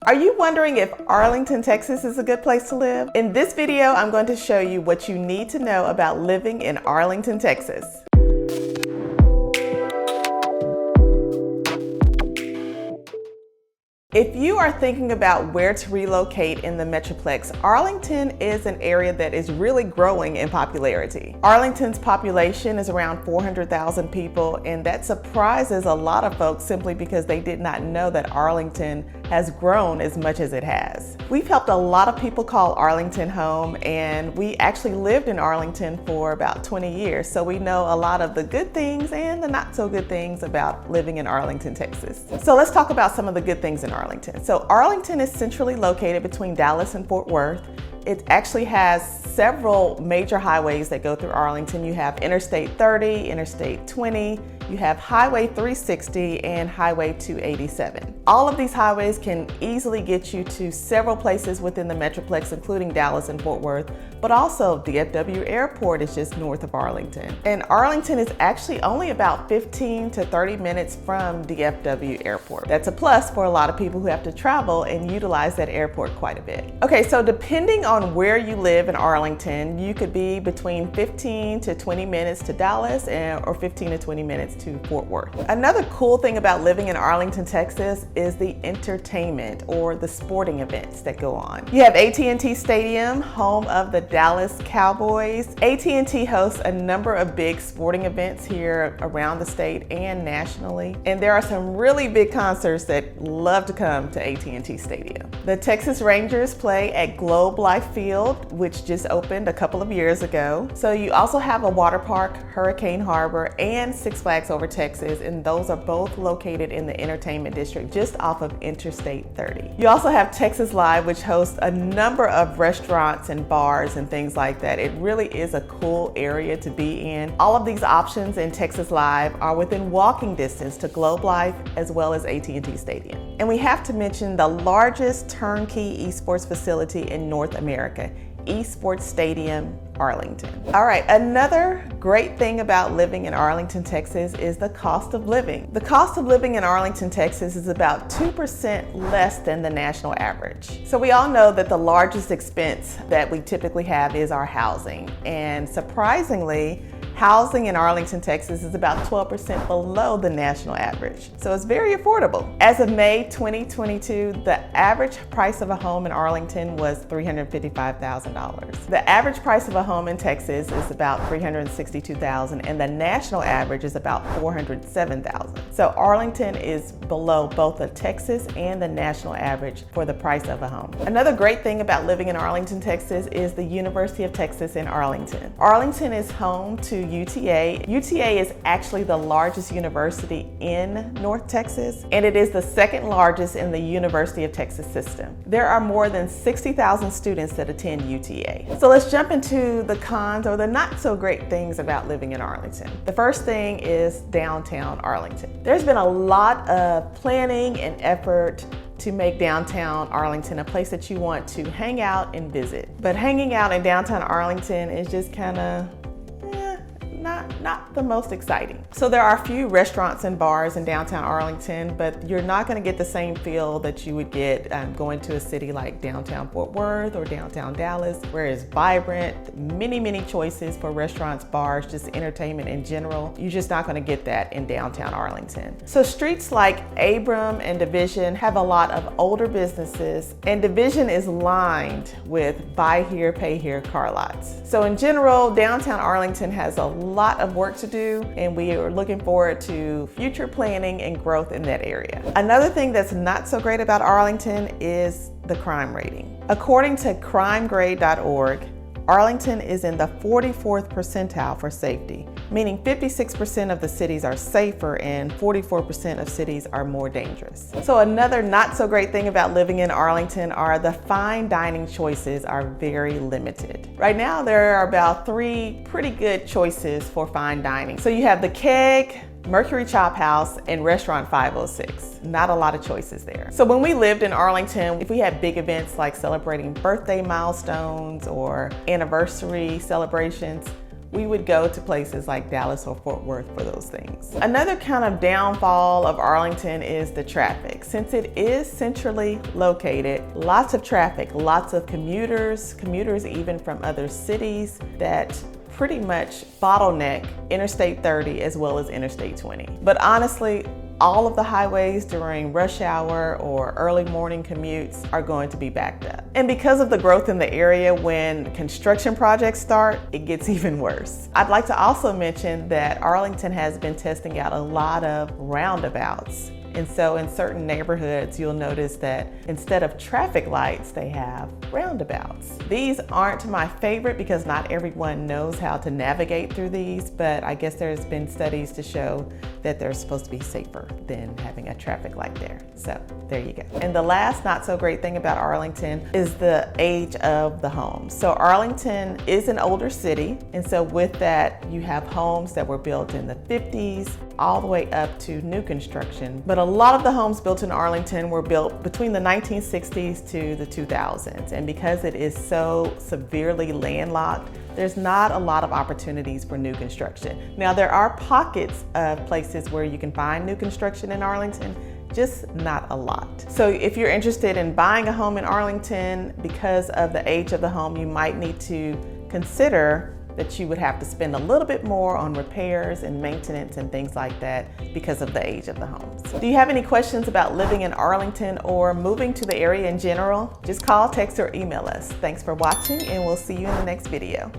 Are you wondering if Arlington, Texas is a good place to live? In this video, I'm going to show you what you need to know about living in Arlington, Texas. If you are thinking about where to relocate in the Metroplex, Arlington is an area that is really growing in popularity. Arlington's population is around 400,000 people, and that surprises a lot of folks simply because they did not know that Arlington has grown as much as it has. We've helped a lot of people call Arlington home, and we actually lived in Arlington for about 20 years, so we know a lot of the good things and the not so good things about living in Arlington, Texas. So let's talk about some of the good things in Arlington. So Arlington is centrally located between Dallas and Fort Worth. It actually has several major highways that go through Arlington. You have Interstate 30, Interstate 20, you have Highway 360 and Highway 287. All of these highways can easily get you to several places within the Metroplex, including Dallas and Fort Worth, but also DFW Airport is just north of Arlington. And Arlington is actually only about 15 to 30 minutes from DFW Airport. That's a plus for a lot of people who have to travel and utilize that airport quite a bit. Okay, so depending on where you live in Arlington, you could be between 15 to 20 minutes to Dallas or 15 to 20 minutes to Fort Worth. Another cool thing about living in Arlington, Texas is the entertainment or the sporting events that go on. You have AT&T Stadium, home of the Dallas Cowboys. AT&T hosts a number of big sporting events here around the state and nationally. And there are some really big concerts that love to come to AT&T Stadium. The Texas Rangers play at Globe Life Field, which just opened a couple of years ago. So you also have a water park, Hurricane Harbor, and Six Flags Over Texas, and those are both located in the entertainment district just off of Interstate 30. You also have Texas Live, which hosts a number of restaurants and bars and things like that. It really is a cool area to be in. All of these options in Texas Live are within walking distance to Globe Life as well as AT&T Stadium. And we have to mention the largest turnkey esports facility in North America, Esports Stadium, Arlington. All right, another great thing about living in Arlington, Texas is the cost of living. The cost of living in Arlington, Texas is about 2% less than the national average. So we all know that the largest expense that we typically have is our housing. And surprisingly, housing in Arlington, Texas is about 12% below the national average. So it's very affordable. As of May 2022, the average price of a home in Arlington was $355,000. The average price of a home in Texas is about $362,000, and the national average is about $407,000. So Arlington is below both the Texas and the national average for the price of a home. Another great thing about living in Arlington, Texas is the University of Texas in Arlington. Arlington is home to UTA. UTA is actually the largest university in North Texas, and it is the second largest in the University of Texas system. There are more than 60,000 students that attend UTA. So let's jump into the cons or the not so great things about living in Arlington. The first thing is downtown Arlington. There's been a lot of planning and effort to make downtown Arlington a place that you want to hang out and visit. But hanging out in downtown Arlington is just kind of not the most exciting. So there are a few restaurants and bars in downtown Arlington, but you're not going to get the same feel that you would get going to a city like downtown Fort Worth or downtown Dallas, where it's vibrant, many choices for restaurants, bars, just entertainment in general. You're just not going to get that in downtown Arlington. So streets like Abram and Division have a lot of older businesses, and Division is lined with buy here, pay here car lots. So in general, downtown Arlington has a lot of work to do, and we are looking forward to future planning and growth in that area. Another thing that's not so great about Arlington is the crime rating. According to crimegrade.org, Arlington is in the 44th percentile for safety, meaning 56% of the cities are safer and 44% of cities are more dangerous. So another not so great thing about living in Arlington are the fine dining choices are very limited. Right now there are about 3 pretty good choices for fine dining. So you have the Keg, Mercury Chop House, and Restaurant 506. Not a lot of choices there. So when we lived in Arlington, if we had big events like celebrating birthday milestones or anniversary celebrations, we would go to places like Dallas or Fort Worth for those things. Another kind of downfall of Arlington is the traffic. Since it is centrally located, lots of traffic, lots of commuters even from other cities that pretty much bottleneck Interstate 30 as well as Interstate 20. But honestly, all of the highways during rush hour or early morning commutes are going to be backed up. And because of the growth in the area, when construction projects start, it gets even worse. I'd like to also mention that Arlington has been testing out a lot of roundabouts. And so in certain neighborhoods, you'll notice that instead of traffic lights, they have roundabouts. These aren't my favorite because not everyone knows how to navigate through these, but I guess there's been studies to show that they're supposed to be safer than having a traffic light there. So there you go. And the last not so great thing about Arlington is the age of the homes. So Arlington is an older city, and so with that, you have homes that were built in the 50s all the way up to new construction. But a lot of the homes built in Arlington were built between the 1960s to the 2000s. And because it is so severely landlocked, there's not a lot of opportunities for new construction. Now, there are pockets of places where you can find new construction in Arlington, just not a lot. So if you're interested in buying a home in Arlington, because of the age of the home, you might need to consider that you would have to spend a little bit more on repairs and maintenance and things like that because of the age of the homes. Do you have any questions about living in Arlington or moving to the area in general? Just call, text, or email us. Thanks for watching, and we'll see you in the next video.